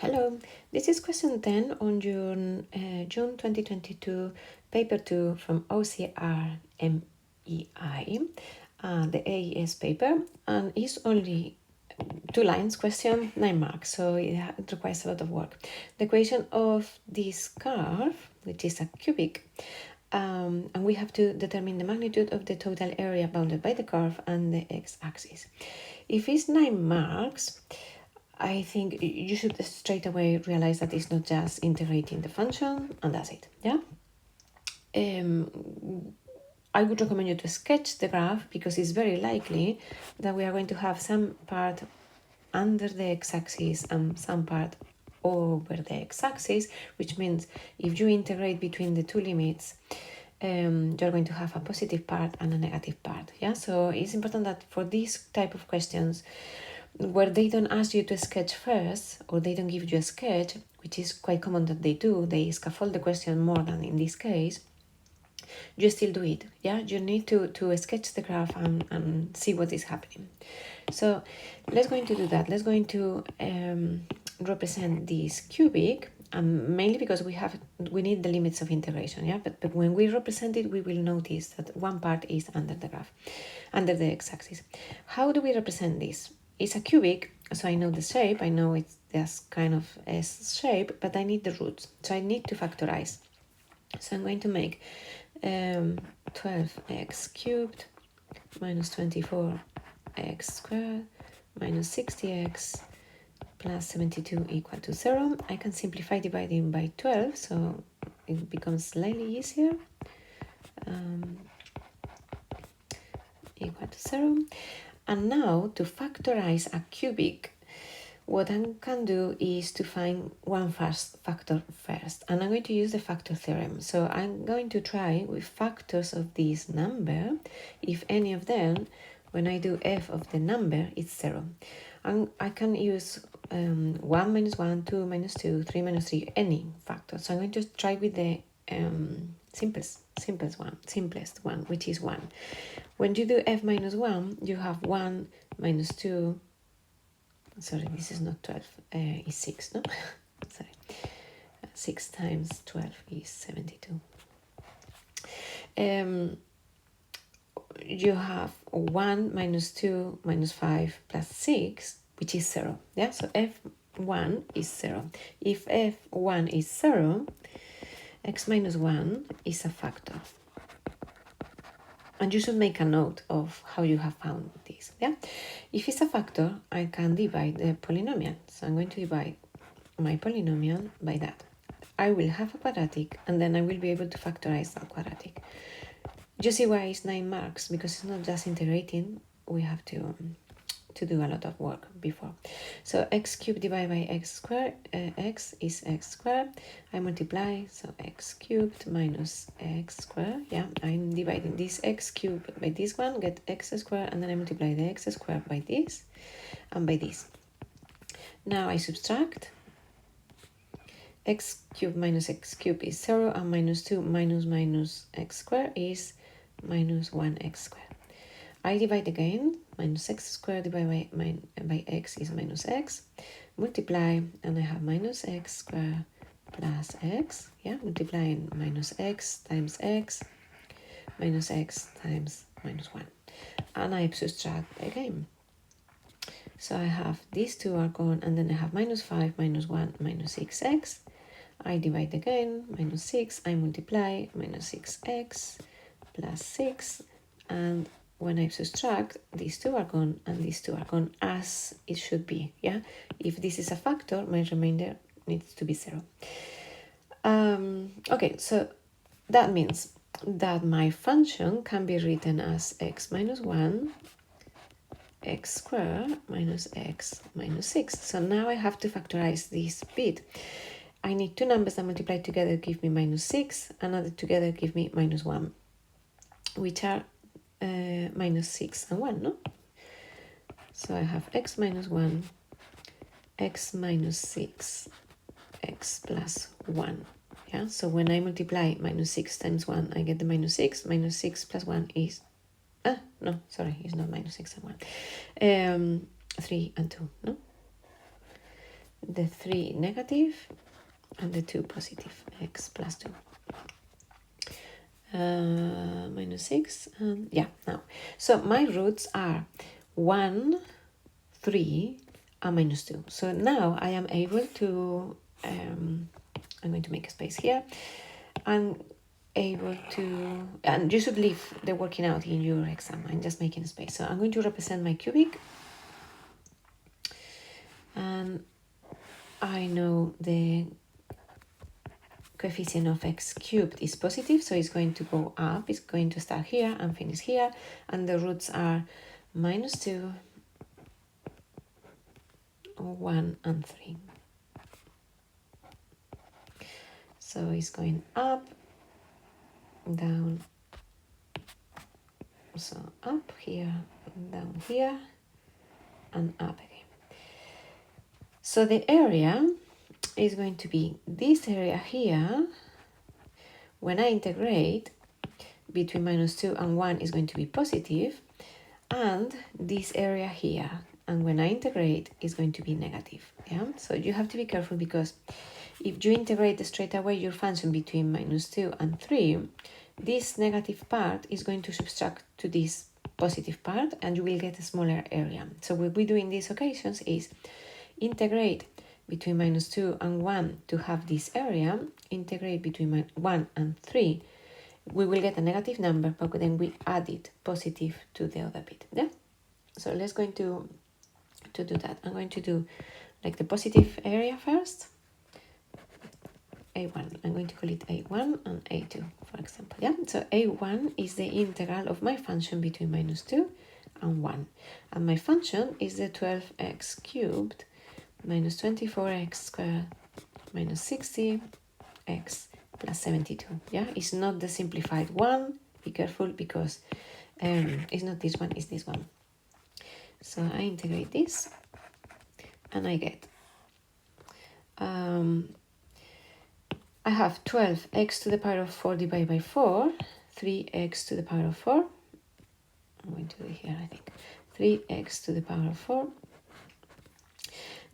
Hello, this is question 10 on June 2022, paper 2 from OCR MEI, the AES paper, and it's only 2 lines, question, 9 marks, so it requires a lot of work. The equation of this curve, which is a cubic, and we have to determine the magnitude of the total area bounded by the curve and the x-axis. If it's 9 marks, I think you should straight away realize that it's not just integrating the function and that's it, yeah? I would recommend you to sketch the graph because it's very likely that we are going to have some part under the x-axis and some part over the x-axis, which means if you integrate between the two limits, you're going to have a positive part and a negative part, yeah? So it's important that for these type of questions, where they don't ask you to sketch first, or they don't give you a sketch, which is quite common that they do, they scaffold the question more than in this case, you still do it, yeah? You need to sketch the graph and see what is happening. So let's going to do that. Let's going to represent this cubic, mainly because we need the limits of integration, yeah? But when we represent it, we will notice that one part is under the graph, under the x-axis. How do we represent this? It's a cubic, so I know the shape, I know it's just kind of a shape, but I need the roots, so I need to factorize. So I'm going to make 12x cubed minus 24x squared minus 60x plus 72 equal to 0. I can simplify dividing by 12, so it becomes slightly easier. Equal to 0. And now to factorize a cubic, what I can do is to find one factor first, and I'm going to use the factor theorem. So I'm going to try with factors of this number, if any of them, when I do f of the number, it's 0. And I can use 1 minus 1, 2 minus 2, 3 minus 3, any factor. So I'm going to try with the simplest one, which is 1. When you do f minus 1, you have 1 minus 2. Sorry, this is not 12, it's 6, no? Sorry. 6 times 12 is 72. You have 1 minus 2 minus 5 plus 6, which is 0. Yeah, so f1 is 0. If f1 is 0, x minus 1 is a factor. And you should make a note of how you have found this, yeah? If it's a factor, I can divide the polynomial. So I'm going to divide my polynomial by that. I will have a quadratic, and then I will be able to factorize that quadratic. You see why it's 9 marks? Because it's not just integrating, we have to do a lot of work before. So x cubed divided by x squared, x is x squared. I multiply, so x cubed minus x squared. Yeah, I'm dividing this x cubed by this one, get x squared, and then I multiply the x squared by this and by this. Now I subtract. X cubed minus x cubed is 0, and minus 2 minus x squared is minus 1x squared. I divide again, minus x squared divided by x is minus x, multiply, and I have minus x squared plus x, yeah, multiplying minus x times x times minus 1. And I subtract again. So I have these two are gone, and then I have minus 5, minus 1, minus 6x. I divide again, minus 6, I multiply, minus 6x plus 6, and when I subtract, these two are gone and these two are gone as it should be, yeah? If this is a factor, my remainder needs to be 0. Okay, so that means that my function can be written as x minus 1, x squared minus x minus 6. So now I have to factorize this bit. I need two numbers that multiply together give me minus 6, and added together give me minus 1, which are minus 6 and 1, no? So I have x minus 1, x minus 6, x plus 1, yeah? So when I multiply minus 6 times 1, I get the minus 6 plus 1 is, no, sorry, it's not minus 6 and 1, 3 and 2, no? the 3 negative, and the 2 positive, x plus 2. Minus 6, and yeah, now. So my roots are 1, 3, and minus 2. So now I am able to, I'm going to make a space here, and able to, and you should leave the working out in your exam. I'm just making a space. So I'm going to represent my cubic, and I know the coefficient of x cubed is positive, so it's going to go up. It's going to start here and finish here, and the roots are minus 2, 1, and 3. So it's going up, down, so up here, down here, and up again. So the area is going to be this area here. When I integrate between minus 2 and 1 is going to be positive, and this area here, and when I integrate is going to be negative. Yeah, so you have to be careful, because if you integrate straight away your function between minus 2 and 3, this negative part is going to subtract to this positive part, and you will get a smaller area. So what we do in these occasions is integrate between minus 2 and 1 to have this area, integrate between 1 and 3, we will get a negative number, but then we add it positive to the other bit. Yeah, so let's going to do that. I'm going to do like the positive area first, a1. I'm going to call it a1 and a2, for example. Yeah, so a1 is the integral of my function between minus 2 and 1, and my function is the 12x cubed minus 24x squared minus 60x plus 72. Yeah, it's not the simplified one. Be careful, because it's not this one, it's this one. So I integrate this, and I get I have 12x to the power of 4 divided by 4, 3x to the power of 4. I'm going to do it here, I think. 3x to the power of 4.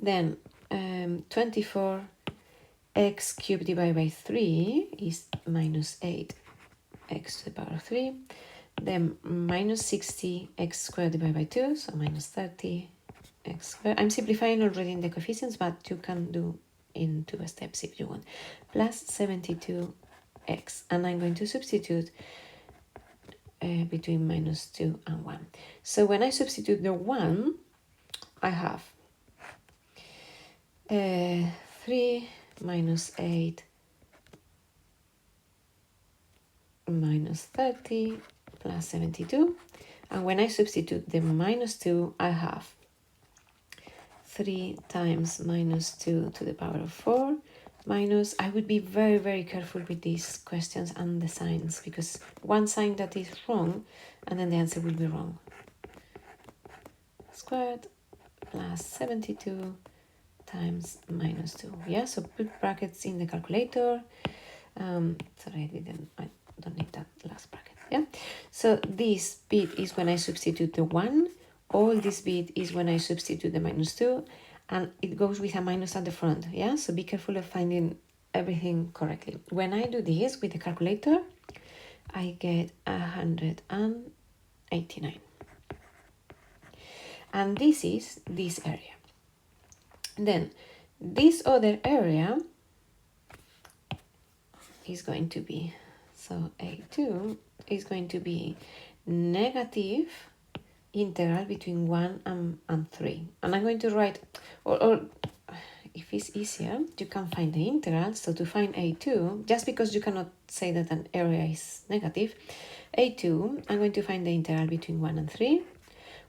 Then 24x cubed divided by 3 is minus 8x to the power of 3. Then minus 60x squared divided by 2, so minus 30x squared. I'm simplifying already in the coefficients, but you can do in 2 steps if you want. Plus 72x, and I'm going to substitute between minus 2 and 1. So when I substitute the 1, I have 3 minus 8 minus 30 plus 72. And when I substitute the minus 2, I have 3 times minus 2 to the power of 4 minus, I would be very, very careful with these questions and the signs, because one sign that is wrong, and then the answer will be wrong. Squared plus 72 times minus 2. Yeah, so put brackets in the calculator. Sorry, I don't need that last bracket. Yeah, so this bit is when I substitute the 1. All this bit is when I substitute the minus 2, and it goes with a minus at the front. Yeah, so be careful of finding everything correctly. When I do this with the calculator, I get 189. And this is this area. Then this other area is going to be, so A2 is going to be negative integral between 1 and 3. And I'm going to write, or if it's easier, you can find the integral. So to find A2, just because you cannot say that an area is negative, A2, I'm going to find the integral between 1 and 3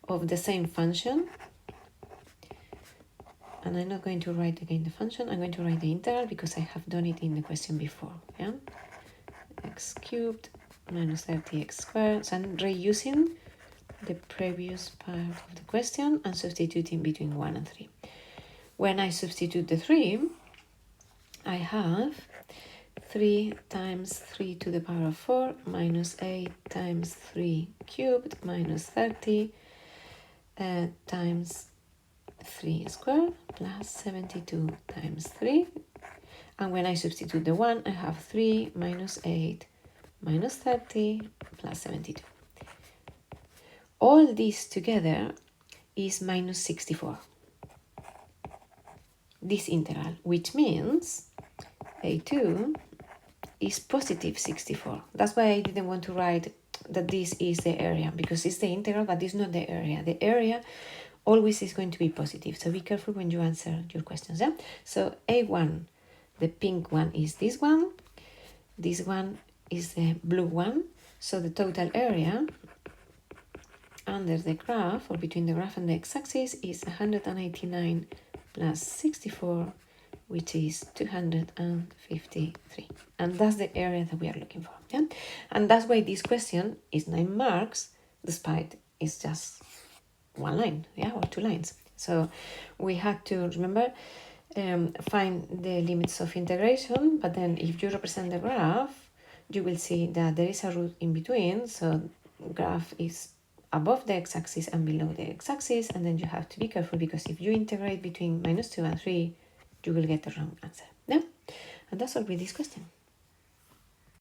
of the same function. And I'm not going to write again the function, I'm going to write the integral because I have done it in the question before. Yeah, x cubed minus 30x squared. So I'm reusing the previous part of the question and substituting between 1 and 3. When I substitute the 3, I have 3 times 3 to the power of 4 minus 8 times 3 cubed minus 30 times 3 squared plus 72 times 3. And when I substitute the 1, I have 3 minus 8 minus 30 plus 72. All this together is minus 64. This integral, which means a2 is positive 64. That's why I didn't want to write that this is the area, because it's the integral, but it's not the area. The area always is going to be positive, so be careful when you answer your questions. Yeah? So a1, the pink one, is this one is the blue one, so the total area under the graph, or between the graph and the x-axis, is 189 plus 64, which is 253. And that's the area that we are looking for. Yeah? And that's why this question is 9 marks, despite it's just one line, yeah, or 2 lines. So we had to, remember, find the limits of integration, but then if you represent the graph, you will see that there is a root in between, so graph is above the x-axis and below the x-axis, and then you have to be careful, because if you integrate between -2 and 3, you will get the wrong answer. Yeah? And that's all with this question.